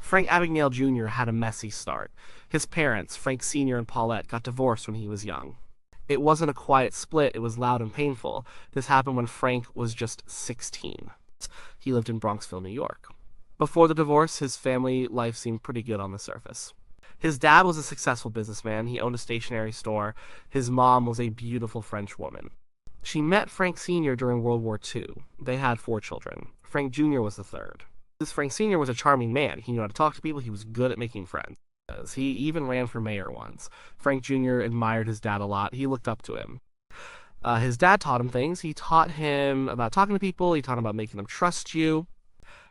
Frank Abagnale Jr. had a messy start. His parents, Frank Sr. and Paulette, got divorced when he was young. It wasn't a quiet split, it was loud and painful. This happened when Frank was just 16. He lived in Bronxville, New York. Before the divorce, his family life seemed pretty good on the surface. His dad was a successful businessman. He owned a stationery store. His mom was a beautiful French woman. She met Frank Sr. during World War II. They had 4 children. Frank Jr. was the third. Frank Sr. was a charming man. He knew how to talk to people. He was good at making friends. He even ran for mayor once. Frank Jr. admired his dad a lot. He looked up to him. His dad taught him things. He taught him about talking to people. He taught him about making them trust you.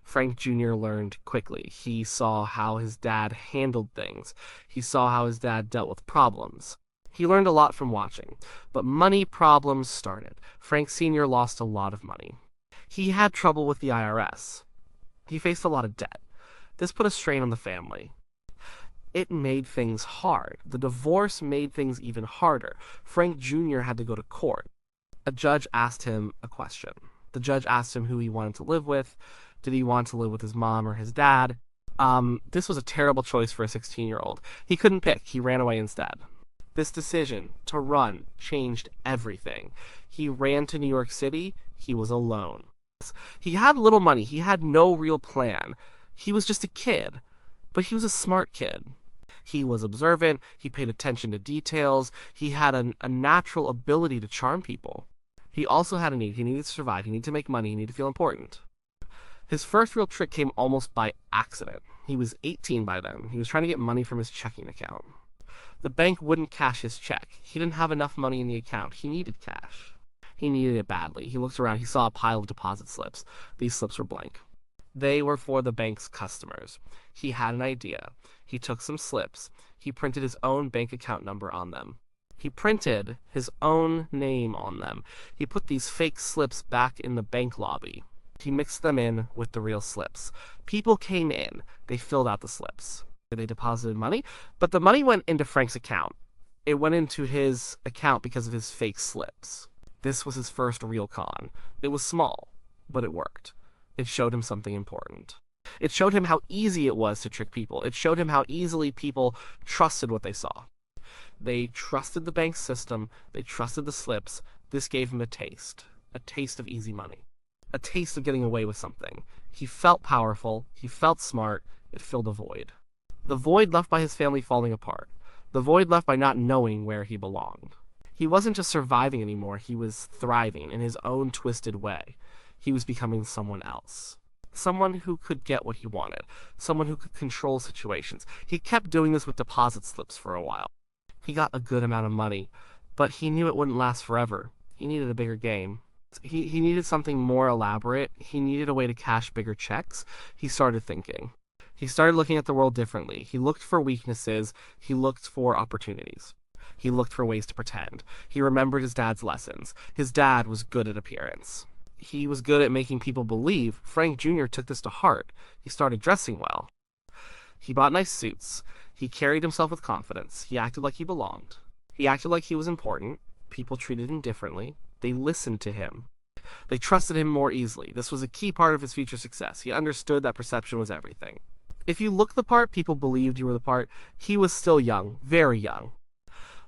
Frank Jr. learned quickly. He saw how his dad handled things. He saw how his dad dealt with problems. He learned a lot from watching. But money problems started. Frank Sr. lost a lot of money. He had trouble with the IRS. He faced a lot of debt. This put a strain on the family. It made things hard. The divorce made things even harder. Frank Jr. had to go to court. A judge asked him a question. The judge asked him who he wanted to live with. Did he want to live with his mom or his dad? This was a terrible choice for a 16-year-old. He couldn't pick. He ran away instead. This decision to run changed everything. He ran to New York City. He was alone. He had little money. He had no real plan. He was just a kid, but he was a smart kid. He was observant. He paid attention to details. He had a natural ability to charm people. He also had a need. He needed to survive. He needed to make money. He needed to feel important. His first real trick came almost by accident. He was 18 by then. He was trying to get money from his checking account. The bank wouldn't cash his check. He didn't have enough money in the account. He needed cash. He needed it badly. He looked around. He saw a pile of deposit slips. These slips were blank. They were for the bank's customers. He had an idea. He took some slips. He printed his own bank account number on them. He printed his own name on them. He put these fake slips back in the bank lobby. He mixed them in with the real slips. People came in. They filled out the slips. They deposited money, but the money went into Frank's account. It went into his account because of his fake slips. This was his first real con. It was small, but it worked. It showed him something important. It showed him how easy it was to trick people. It showed him how easily people trusted what they saw. They trusted the bank system. They trusted the slips. This gave him a taste of easy money, a taste of getting away with something. He felt powerful. He felt smart. It filled a void. The void left by his family falling apart. The void left by not knowing where he belonged. He wasn't just surviving anymore. He was thriving in his own twisted way. He was becoming someone else. Someone who could get what he wanted. Someone who could control situations. He kept doing this with deposit slips for a while. He got a good amount of money, but he knew it wouldn't last forever. He needed a bigger game. He needed something more elaborate. He needed a way to cash bigger checks. He started thinking. He started looking at the world differently. He looked for weaknesses. He looked for opportunities. He looked for ways to pretend. He remembered his dad's lessons. His dad was good at appearance. He was good at making people believe. Frank Jr. took this to heart. He started dressing well. He bought nice suits. He carried himself with confidence. He acted like he belonged. He acted like he was important. People treated him differently. They listened to him. They trusted him more easily. This was a key part of his future success. He understood that perception was everything. If you looked the part, people believed you were the part. He was still young, very young.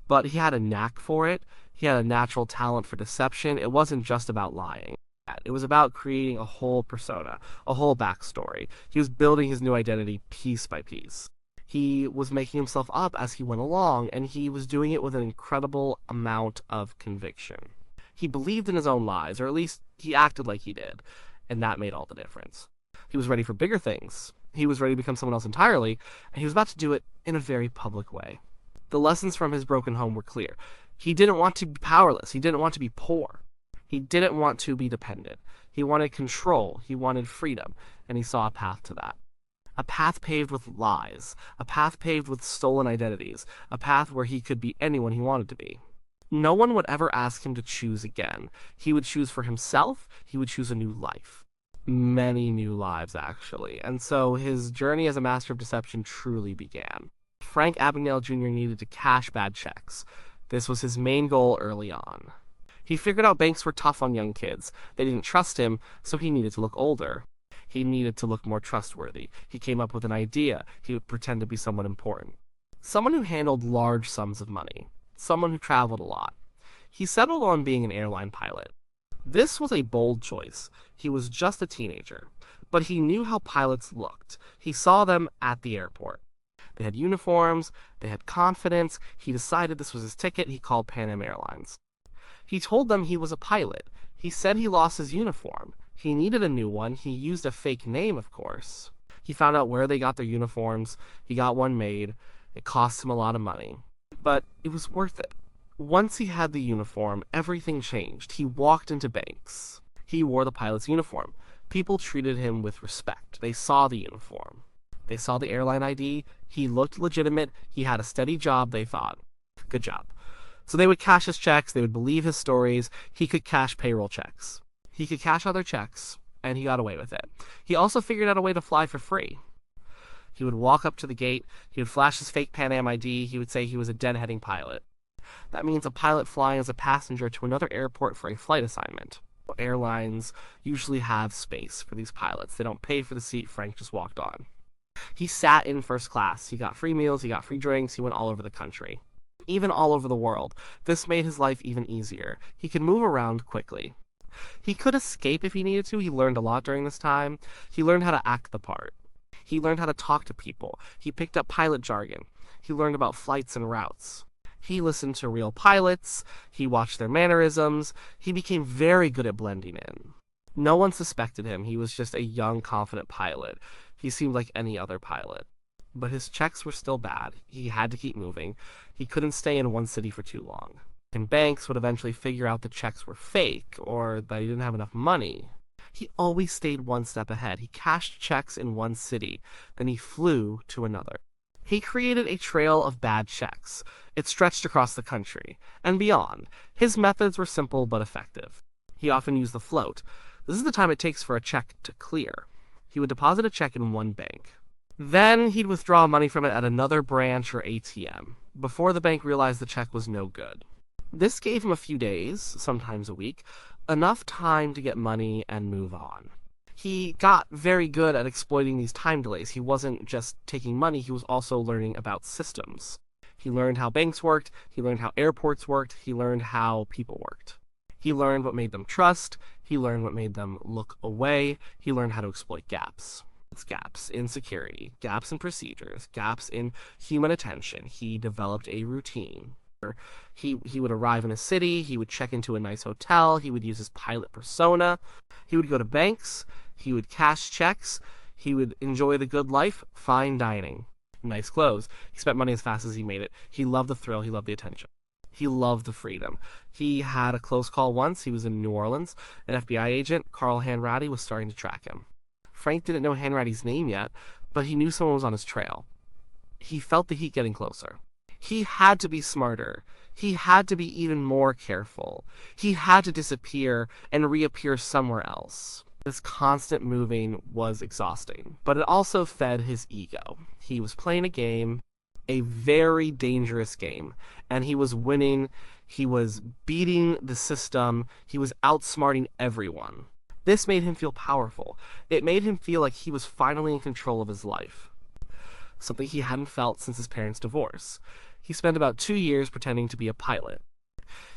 But he had a knack for it. He had a natural talent for deception. It wasn't just about lying. It was about creating a whole persona, a whole backstory. He was building his new identity piece by piece. He was making himself up as he went along, and he was doing it with an incredible amount of conviction. He believed in his own lies, or at least he acted like he did, and that made all the difference. He was ready for bigger things. He was ready to become someone else entirely, and he was about to do it in a very public way. The lessons from his broken home were clear. He didn't want to be powerless. He didn't want to be poor. He didn't want to be dependent. He wanted control. He wanted freedom, and he saw a path to that. A path paved with lies. A path paved with stolen identities. A path where he could be anyone he wanted to be. No one would ever ask him to choose again. He would choose for himself. He would choose a new life. Many new lives, actually. And so his journey as a master of deception truly began. Frank Abagnale Jr. needed to cash bad checks. This was his main goal early on. He figured out banks were tough on young kids. They didn't trust him, so he needed to look older. He needed to look more trustworthy. He came up with an idea. He would pretend to be someone important. Someone who handled large sums of money. Someone who traveled a lot. He settled on being an airline pilot. This was a bold choice. He was just a teenager, but he knew how pilots looked. He saw them at the airport. They had uniforms, they had confidence. He decided this was his ticket. He called Pan Am Airlines. He told them he was a pilot. He said he lost his uniform. He needed a new one. He used a fake name, of course. He found out where they got their uniforms. He got one made. It cost him a lot of money, but it was worth it. Once he had the uniform, everything changed. He walked into banks. He wore the pilot's uniform. People treated him with respect. They saw the uniform. They saw the airline ID. He looked legitimate. He had a steady job, they thought. Good job. So they would cash his checks. They would believe his stories. He could cash payroll checks. He could cash other checks, and he got away with it. He also figured out a way to fly for free. He would walk up to the gate. He would flash his fake Pan Am ID. He would say he was a deadheading pilot. That means a pilot flying as a passenger to another airport for a flight assignment. Airlines usually have space for these pilots. They don't pay for the seat. Frank just walked on. He sat in first class. He got free meals. He got free drinks. He went all over the country, even all over the world. This made his life even easier. He could move around quickly. He could escape if he needed to. He learned a lot during this time. He learned how to act the part. He learned how to talk to people. He picked up pilot jargon. He learned about flights and routes. He listened to real pilots. He watched their mannerisms. He became very good at blending in. No one suspected him. He was just a young, confident pilot. He seemed like any other pilot. But his checks were still bad. He had to keep moving. He couldn't stay in one city for too long. And banks would eventually figure out the checks were fake or that he didn't have enough money. He always stayed one step ahead. He cashed checks in one city, then he flew to another. He created a trail of bad checks. It stretched across the country and beyond. His methods were simple but effective. He often used the float. This is the time it takes for a check to clear. He would deposit a check in one bank. Then he'd withdraw money from it at another branch or ATM, before the bank realized the check was no good. This gave him a few days, sometimes a week, enough time to get money and move on. He got very good at exploiting these time delays. He wasn't just taking money, he was also learning about systems. He learned how banks worked, he learned how airports worked, he learned how people worked. He learned what made them trust, he learned what made them look away, he learned how to exploit gaps. It's gaps in security, gaps in procedures, gaps in human attention. He developed a routine. He would arrive in a city, he would check into a nice hotel, he would use his pilot persona, he would go to banks, he would cash checks, he would enjoy the good life, fine dining, nice clothes. He spent money as fast as he made it. He loved the thrill, he loved the attention. He loved the freedom. He had a close call once. He was in New Orleans. An FBI agent, Carl Hanratty, was starting to track him. Frank didn't know Hanratty's name yet, but he knew someone was on his trail. He felt the heat getting closer. He had to be smarter. He had to be even more careful. He had to disappear and reappear somewhere else. This constant moving was exhausting, but it also fed his ego. He was playing a game, a very dangerous game, and he was winning. He was beating the system. He was outsmarting everyone. This made him feel powerful. It made him feel like he was finally in control of his life, something he hadn't felt since his parents' divorce. He spent about 2 years pretending to be a pilot.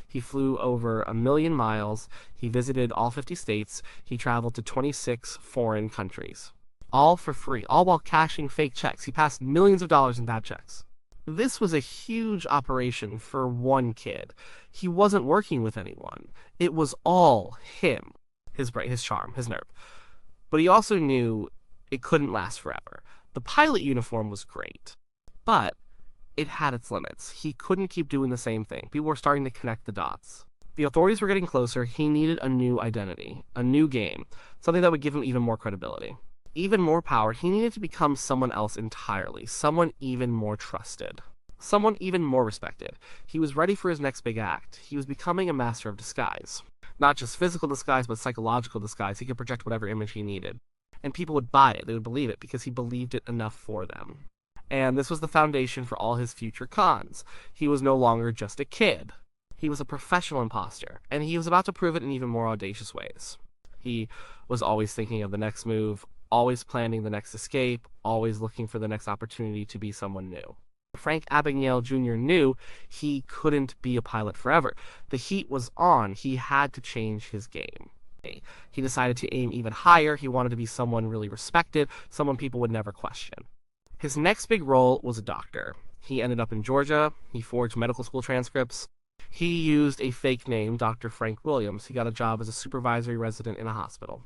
He flew over 1 million miles. He visited all 50 states. He traveled to 26 foreign countries. All for free, all while cashing fake checks. He passed millions of dollars in bad checks. This was a huge operation for one kid. He wasn't working with anyone. It was all him, his brain, his charm, his nerve. But he also knew it couldn't last forever. The pilot uniform was great, but it had its limits. He couldn't keep doing the same thing. People were starting to connect the dots. The authorities were getting closer. He needed a new identity, a new game, something that would give him even more credibility, even more power. He needed to become someone else entirely, someone even more trusted, someone even more respected. He was ready for his next big act. He was becoming a master of disguise. Not just physical disguise, but psychological disguise. He could project whatever image he needed. And people would buy it. They would believe it because he believed it enough for them. And this was the foundation for all his future cons. He was no longer just a kid. He was a professional imposter, and he was about to prove it in even more audacious ways. He was always thinking of the next move, always planning the next escape, always looking for the next opportunity to be someone new. Frank Abagnale Jr. knew he couldn't be a pilot forever. The heat was on. He had to change his game. He decided to aim even higher. He wanted to be someone really respected, someone people would never question. His next big role was a doctor. He ended up in Georgia. He forged medical school transcripts. He used a fake name, Dr. Frank Williams. He got a job as a supervisory resident in a hospital.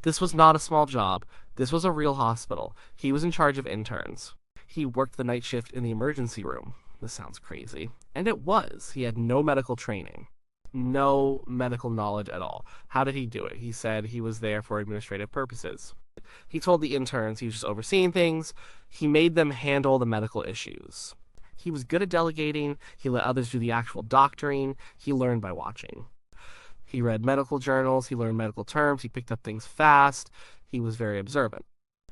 This was not a small job. This was a real hospital. He was in charge of interns. He worked the night shift in the emergency room. This sounds crazy. And it was. He had no medical training. No medical knowledge at all. How did he do it? He said he was there for administrative purposes. He told the interns he was just overseeing things. He made them handle the medical issues. He was good at delegating. He let others do the actual doctoring. He learned by watching. He read medical journals. He learned medical terms. He picked up things fast. He was very observant.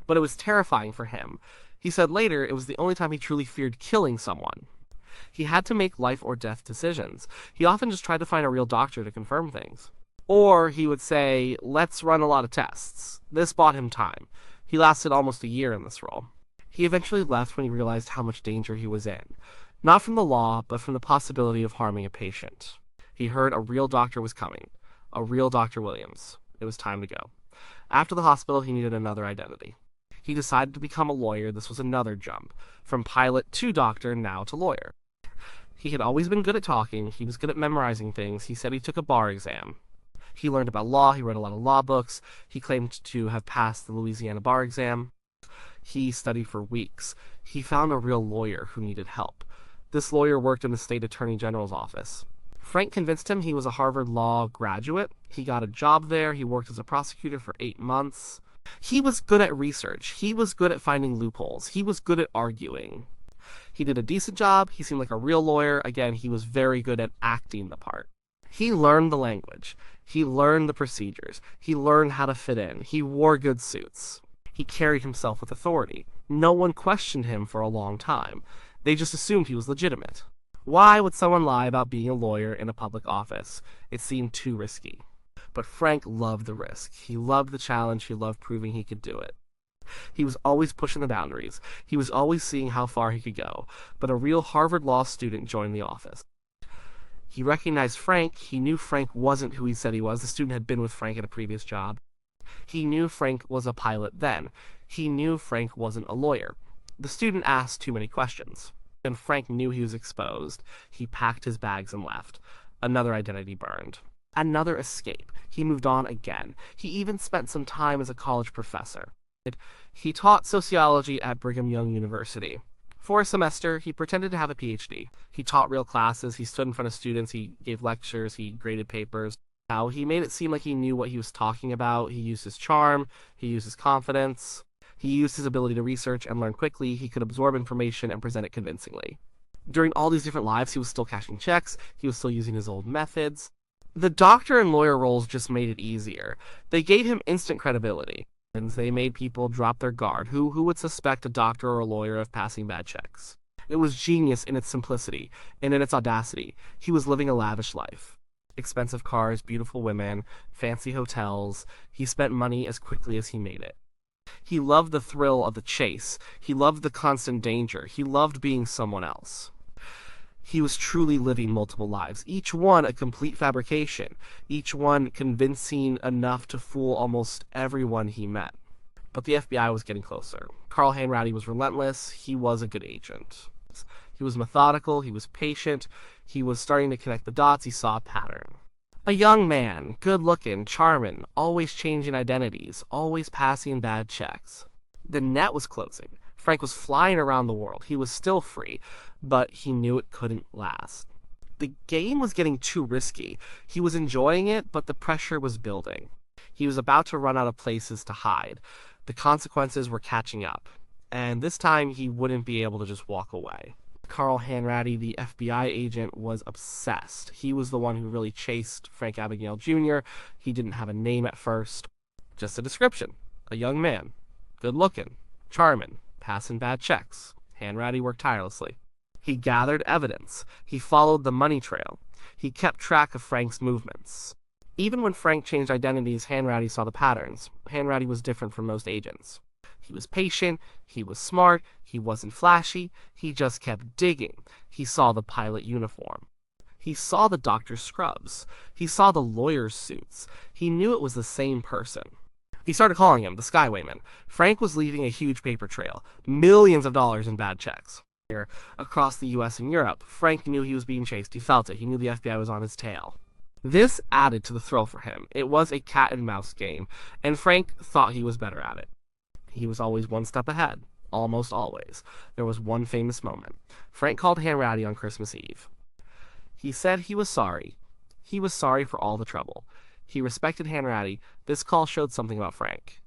But it was terrifying for him. He said later it was the only time he truly feared killing someone. He had to make life or death decisions. He often just tried to find a real doctor to confirm things. Or he would say, let's run a lot of tests. This bought him time. He lasted almost a year in this role. He eventually left when he realized how much danger he was in. Not from the law, but from the possibility of harming a patient. He heard a real doctor was coming. A real Dr. Williams. It was time to go. After the hospital, he needed another identity. He decided to become a lawyer. This was another jump. From pilot to doctor, now to lawyer. He had always been good at talking. He was good at memorizing things. He said he took a bar exam. He learned about law. He read a lot of law books. He claimed to have passed the Louisiana bar exam. He studied for weeks. He found a real lawyer who needed help. This lawyer worked in the state attorney general's office. Frank convinced him he was a Harvard Law graduate. He got a job there. He worked as a prosecutor for 8 months. He was good at research. He was good at finding loopholes. He was good at arguing. He did a decent job. He seemed like a real lawyer. Again, he was very good at acting the part. He learned the language. He learned the procedures. He learned how to fit in. He wore good suits. He carried himself with authority. No one questioned him for a long time. They just assumed he was legitimate. Why would someone lie about being a lawyer in a public office? It seemed too risky. But Frank loved the risk. He loved the challenge. He loved proving he could do it. He was always pushing the boundaries. He was always seeing how far he could go. But a real Harvard Law student joined the office. He recognized Frank. He knew Frank wasn't who he said he was. The student had been with Frank at a previous job. He knew Frank was a pilot then. He knew Frank wasn't a lawyer. The student asked too many questions. And Frank knew he was exposed. He packed his bags and left. Another identity burned. Another escape. He moved on again. He even spent some time as a college professor. He taught sociology at Brigham Young University. For a semester, he pretended to have a PhD. He taught real classes. He stood in front of students. He gave lectures. He graded papers. Now, he made it seem like he knew what he was talking about. He used his charm. He used his confidence. He used his ability to research and learn quickly. He could absorb information and present it convincingly. During all these different lives, he was still cashing checks. He was still using his old methods. The doctor and lawyer roles just made it easier. They gave him instant credibility. And they made people drop their guard. Who would suspect a doctor or a lawyer of passing bad checks? It was genius in its simplicity and in its audacity. He was living a lavish life. Expensive cars, beautiful women, fancy hotels. He spent money as quickly as he made it. He loved the thrill of the chase. He loved the constant danger. He loved being someone else. He was truly living multiple lives, each one a complete fabrication, each one convincing enough to fool almost everyone he met. But the FBI was getting closer. Carl Hanratty was relentless. He was a good agent. He was methodical. He was patient. He was starting to connect the dots. He saw a pattern. A young man, good-looking, charming, always changing identities, always passing bad checks. The net was closing. Frank was flying around the world. He was still free, but he knew it couldn't last. The game was getting too risky. He was enjoying it, but the pressure was building. He was about to run out of places to hide. The consequences were catching up, and this time he wouldn't be able to just walk away. Carl Hanratty, the FBI agent, was obsessed. He was the one who really chased Frank Abagnale Jr. He didn't have a name at first, just a description. A young man, good-looking, charming, passing bad checks. Hanratty worked tirelessly. He gathered evidence. He followed the money trail. He kept track of Frank's movements. Even when Frank changed identities, Hanratty saw the patterns. Hanratty was different from most agents. He was patient, he was smart, he wasn't flashy, he just kept digging. He saw the pilot uniform. He saw the doctor's scrubs. He saw the lawyer's suits. He knew it was the same person. He started calling him the Skywayman. Frank was leaving a huge paper trail, millions of dollars in bad checks. Across the US and Europe, Frank knew he was being chased. He felt it. He knew the FBI was on his tail. This added to the thrill for him. It was a cat and mouse game, and Frank thought he was better at it. He was always one step ahead. Almost always. There was one famous moment. Frank called Hanratty on Christmas Eve. He said he was sorry. He was sorry for all the trouble. He respected Hanratty. This call showed something about Frank.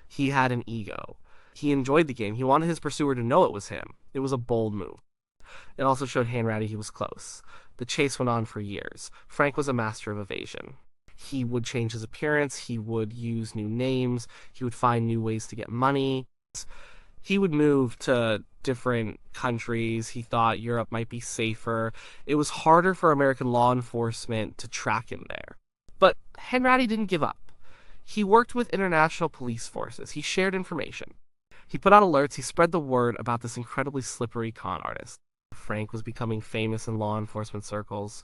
He had an ego. He enjoyed the game. He wanted his pursuer to know it was him. It was a bold move. It also showed Hanratty he was close. The chase went on for years. Frank was a master of evasion. He would change his appearance. He would use new names. He would find new ways to get money. He would move to different countries. He thought Europe might be safer. It was harder for American law enforcement to track him there. But Hanratty didn't give up. He worked with international police forces. He shared information. He put out alerts. He spread the word about this incredibly slippery con artist. Frank was becoming famous in law enforcement circles.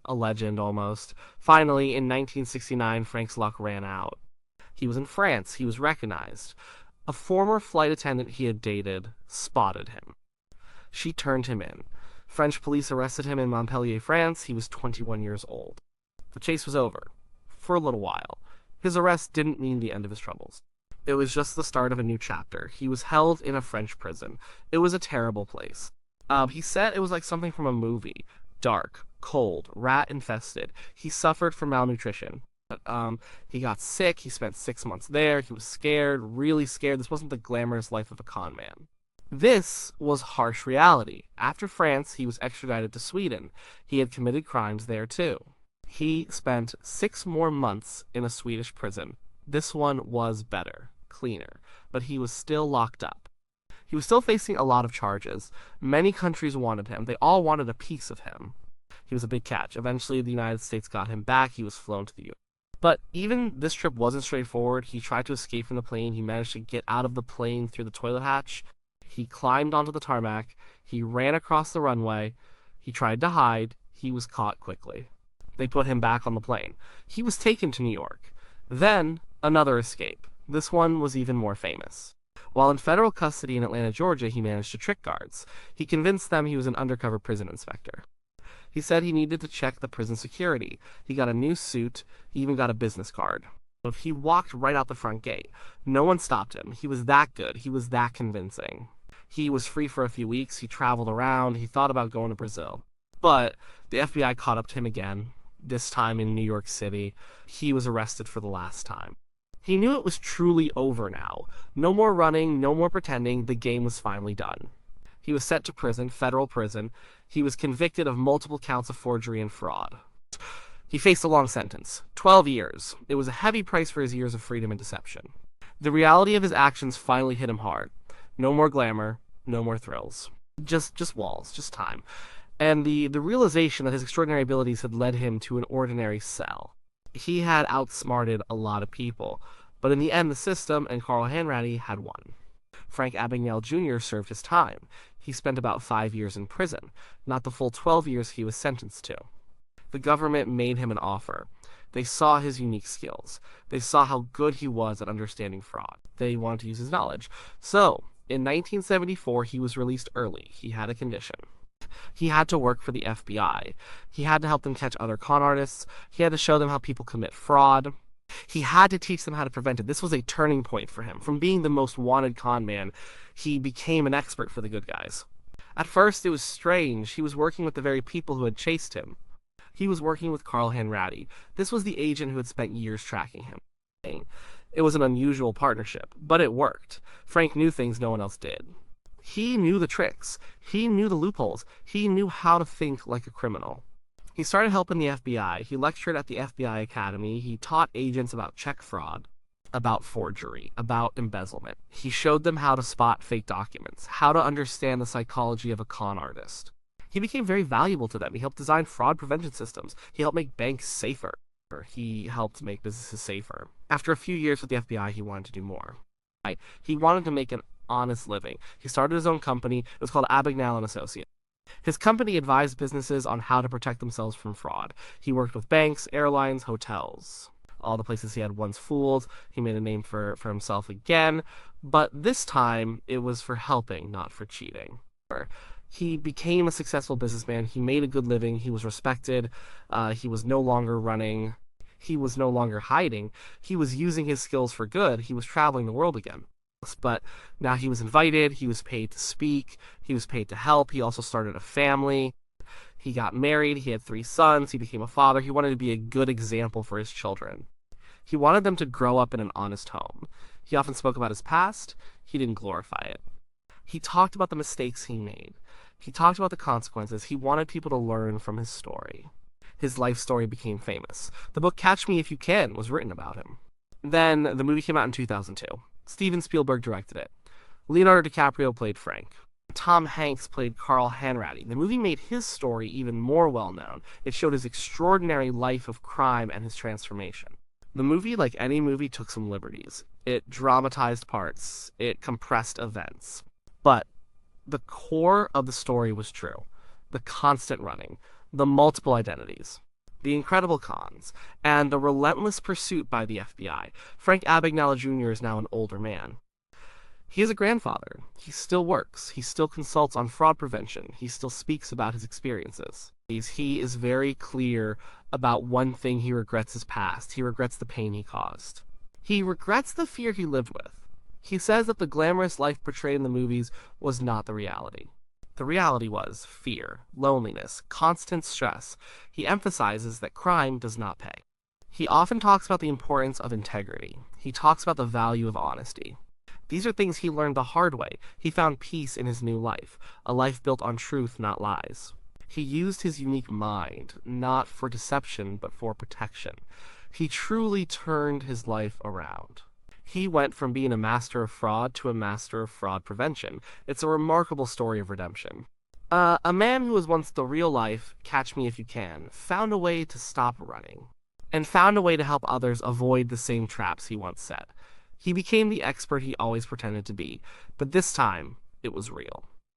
A legend, almost. Finally, in 1969, Frank's luck ran out. He was in France. He was recognized. A former flight attendant he had dated spotted him. She turned him in. French police arrested him in Montpellier, France. He was 21 years old. The chase was over. For a little while. His arrest didn't mean the end of his troubles. It was just the start of a new chapter. He was held in a French prison. It was a terrible place. He said it was like something from a movie. Dark, cold, rat-infested. He suffered from malnutrition. He got sick. He spent 6 months there. He was scared, really scared. This wasn't the glamorous life of a con man. This was harsh reality. After France, he was extradited to Sweden. He had committed crimes there too. He spent 6 more months in a Swedish prison. This one was better, cleaner, but he was still locked up. He was still facing a lot of charges. Many countries wanted him. They all wanted a piece of him. He was a big catch. Eventually, the United States got him back. He was flown to the U.S. But even this trip wasn't straightforward. He tried to escape from the plane. He managed to get out of the plane through the toilet hatch. He climbed onto the tarmac. He ran across the runway. He tried to hide. He was caught quickly. They put him back on the plane. He was taken to New York. Then, another escape. This one was even more famous. While in federal custody in Atlanta, Georgia, he managed to trick guards. He convinced them he was an undercover prison inspector. He said he needed to check the prison security. He got a new suit. He even got a business card. He walked right out the front gate. No one stopped him. He was that good. He was that convincing. He was free for a few weeks. He traveled around. He thought about going to Brazil. But the FBI caught up to him again, this time in New York City. He was arrested for the last time. He knew it was truly over now. No more running, no more pretending. The game was finally done. He was sent to prison, federal prison. He was convicted of multiple counts of forgery and fraud. He faced a long sentence, 12 years. It was a heavy price for his years of freedom and deception. The reality of his actions finally hit him hard. No more glamour, no more thrills. Just walls, just time. And the realization that his extraordinary abilities had led him to an ordinary cell. He had outsmarted a lot of people, but in the end the system and Carl Hanratty had won. Frank Abagnale Jr. served his time. He spent about 5 years in prison, not the full 12 years he was sentenced to. The government made him an offer. They saw his unique skills. They saw how good he was at understanding fraud. They wanted to use his knowledge. So, in 1974, he was released early. He had a condition. He had to work for the FBI. He had to help them catch other con artists. He had to show them how people commit fraud. He had to teach them how to prevent it. This was a turning point for him. From being the most wanted con man, he became an expert for the good guys. At first, it was strange. He was working with the very people who had chased him. He was working with Carl Hanratty. This was the agent who had spent years tracking him. It was an unusual partnership, but it worked. Frank knew things no one else did. He knew the tricks. He knew the loopholes. He knew how to think like a criminal. He started helping the FBI. He lectured at the FBI Academy. He taught agents about check fraud, about forgery, about embezzlement. He showed them how to spot fake documents, how to understand the psychology of a con artist. He became very valuable to them. He helped design fraud prevention systems. He helped make banks safer. He helped make businesses safer. After a few years with the FBI, he wanted to do more. He wanted to make an honest living. He started his own company. It was called Abagnale Associates. His company advised businesses on how to protect themselves from fraud. He worked with banks, airlines, hotels, all the places he had once fooled. He made a name for himself again, but this time it was for helping, not for cheating. He became a successful businessman. He made a good living. He was respected. He was no longer running. He was no longer hiding. He was using his skills for good. He was traveling the world again. But now he was invited. He was paid to speak. He was paid to help. He also started a family. He got married. He had 3 sons. He became a father. He wanted to be a good example for his children. He wanted them to grow up in an honest home. He often spoke about his past. He didn't glorify it. He talked about the mistakes he made. He talked about the consequences. He wanted people to learn from his story. His life story became famous. The book Catch Me If You Can was written about him. Then the movie came out in 2002. Steven Spielberg directed it. Leonardo DiCaprio played Frank. Tom Hanks played Carl Hanratty. The movie made his story even more well-known. It showed his extraordinary life of crime and his transformation. The movie, like any movie, took some liberties. It dramatized parts. It compressed events. But the core of the story was true. The constant running, the multiple identities, the incredible cons, and the relentless pursuit by the FBI. Frank Abagnale Jr. is now an older man. He is a grandfather. He still works. He still consults on fraud prevention. He still speaks about his experiences. He is very clear about one thing: he regrets his past. He regrets the pain he caused. He regrets the fear he lived with. He says that the glamorous life portrayed in the movies was not the reality. The reality was fear, loneliness, constant stress. He emphasizes that crime does not pay. He often talks about the importance of integrity. He talks about the value of honesty. These are things he learned the hard way. He found peace in his new life, a life built on truth, not lies. He used his unique mind, not for deception, but for protection. He truly turned his life around. He went from being a master of fraud to a master of fraud prevention. It's a remarkable story of redemption. A man who was once the real life, Catch Me If You Can, found a way to stop running, and found a way to help others avoid the same traps he once set. He became the expert he always pretended to be, but this time, it was real.